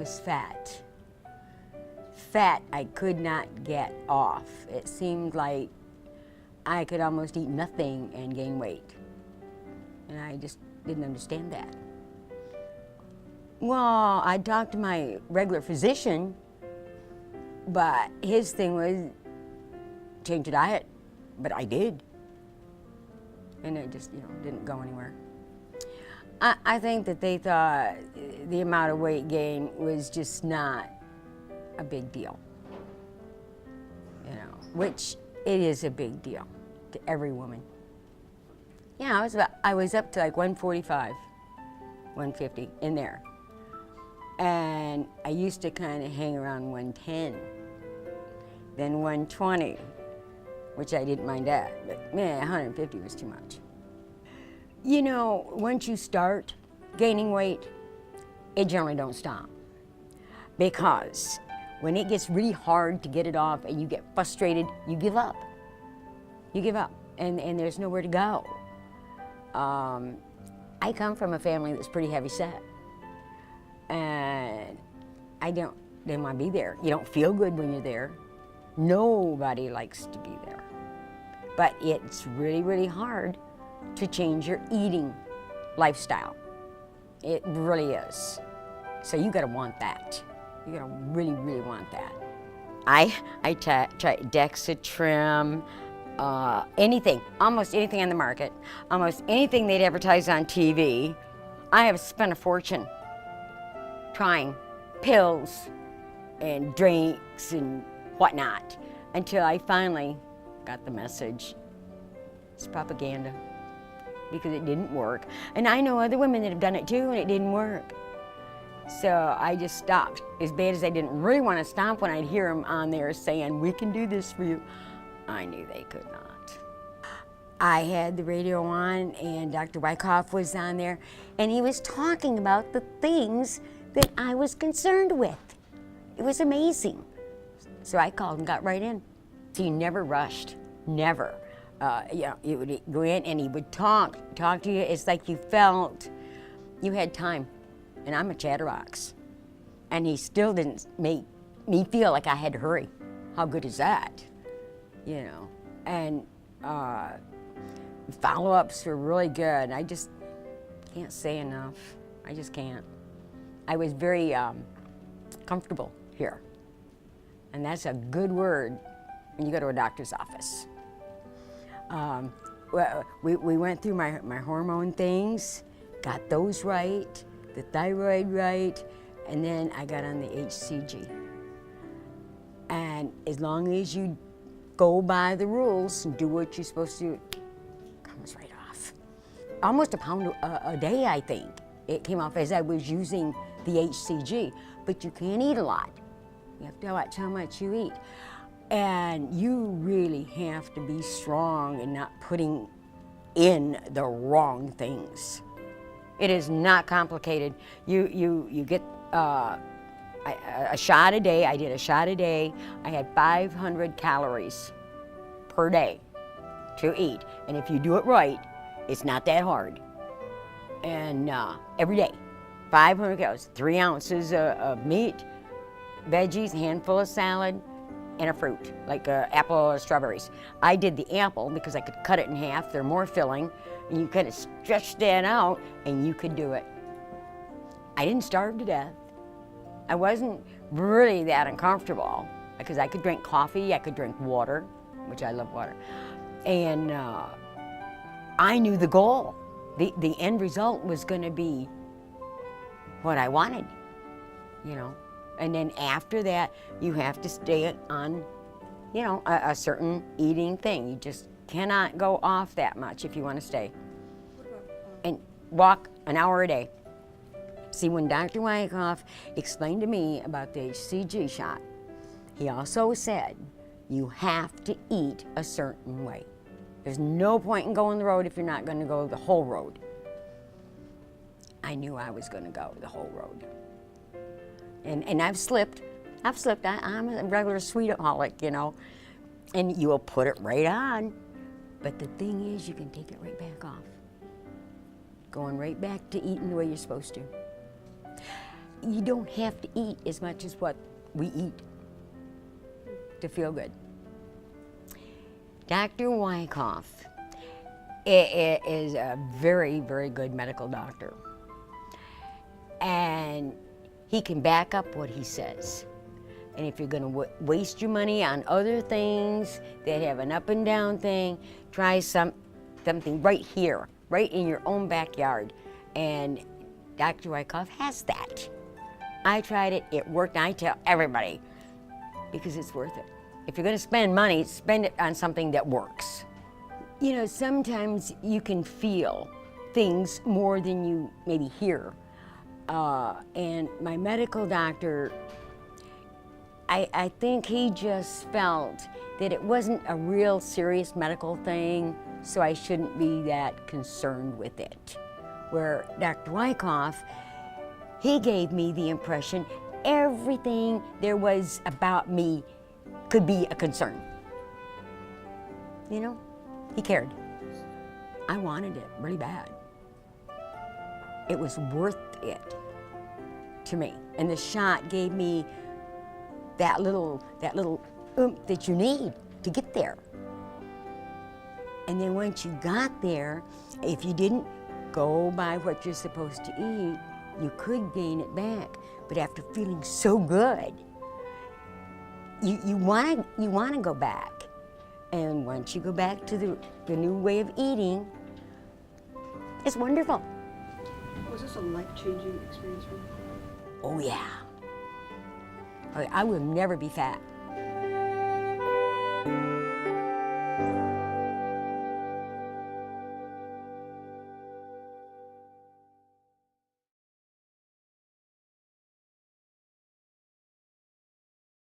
was fat. Fat I could not get off. It seemed like I could almost eat nothing and gain weight. And I just didn't understand that. Well, I talked to my regular physician, but his thing was change your diet, but I did. And it just, didn't go anywhere. I think that they thought the amount of weight gain was just not a big deal, which it is a big deal to every woman. Yeah, I was up to like 145, 150 in there. And I used to kind of hang around 110, then 120, which I didn't mind that, but man, 150 was too much. Once you start gaining weight, it generally don't stop. Because when it gets really hard to get it off and you get frustrated, you give up. You give up, and there's nowhere to go. I come from a family that's pretty heavy set. And I didn't want to be there. You don't feel good when you're there. Nobody likes to be there. But it's really, really hard to change your eating lifestyle. It really is. So you gotta want that. You gotta really, really want that. I tried Dexatrim, anything, almost anything on the market, almost anything they'd advertise on TV. I have spent a fortune trying pills and drinks and whatnot until I finally got the message. It's propaganda, because it didn't work. And I know other women that have done it too and it didn't work. So I just stopped. As bad as I didn't really want to stop, when I'd hear them on there saying, we can do this for you, I knew they could not. I had the radio on and Dr. Wyckoff was on there and he was talking about the things that I was concerned with. It was amazing. So I called and got right in. So he never rushed, never. You would go in and he would talk to you. It's like you felt you had time. And I'm a chatterbox. And he still didn't make me feel like I had to hurry. How good is that? And follow-ups were really good. I just can't say enough. I just can't. I was very comfortable here. And that's a good word when you go to a doctor's office. We went through my hormone things, got those right, the thyroid right, and then I got on the HCG. And as long as you go by the rules and do what you're supposed to do, it comes right off. Almost a pound a day, I think. It came off as I was using the HCG, but you can't eat a lot. You have to watch how much you eat. And you really have to be strong and not putting in the wrong things. It is not complicated. You get a shot a day. I did a shot a day. I had 500 calories per day to eat. And if you do it right, it's not that hard. And every day, 500 calories, 3 ounces of meat, veggies, a handful of salad, and a fruit, like apple or strawberries. I did the apple because I could cut it in half. They're more filling, and you kind of stretch that out, and you could do it. I didn't starve to death. I wasn't really that uncomfortable because I could drink coffee, I could drink water, which I love water, and I knew the goal. The end result was going to be what I wanted, And then after that, you have to stay on, a certain eating thing. You just cannot go off that much if you want to stay. And walk an hour a day. See, when Dr. Wyckoff explained to me about the HCG shot, he also said, you have to eat a certain way. There's no point in going the road if you're not going to go the whole road. I knew I was going to go the whole road. And I've slipped. I'm a regular sweetaholic, and you will put it right on. But the thing is, you can take it right back off. Going right back to eating the way you're supposed to. you don't have to eat as much as what we eat to feel good. Dr. Wyckoff is a very, very good medical doctor. And he can back up what he says. And if you're going to waste your money on other things that have an up and down thing, try something right here, right in your own backyard. And Dr. Wyckoff has that. I tried it, it worked, and I tell everybody, because it's worth it. If you're going to spend money, spend it on something that works. You know, sometimes you can feel things more than you maybe hear. And my medical doctor, I think he just felt that it wasn't a real serious medical thing, so I shouldn't be that concerned with it. Where Dr. Wyckoff, he gave me the impression everything there was about me could be a concern. You know, he cared. I wanted it really bad. It was worth it to me. And the shot gave me that little oomph that you need to get there. And then once you got there, if you didn't go by what you're supposed to eat, you could gain it back. But after feeling so good, you want to go back. And once you go back to the new way of eating, it's wonderful. Was this a life-changing experience for you? Oh yeah. I will never be fat.